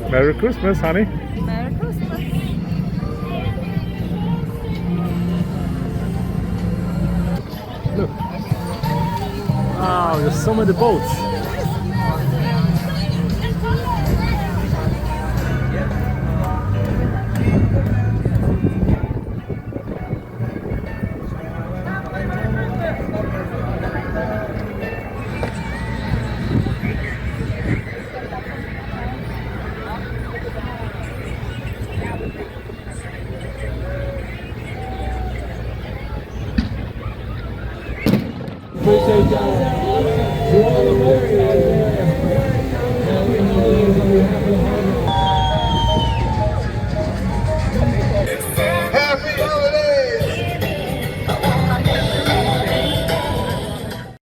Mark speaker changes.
Speaker 1: Merry Christmas, honey.
Speaker 2: Merry Christmas.
Speaker 1: Look. Wow, there's so many boats.
Speaker 3: Appreciate y'all. To all the Americans.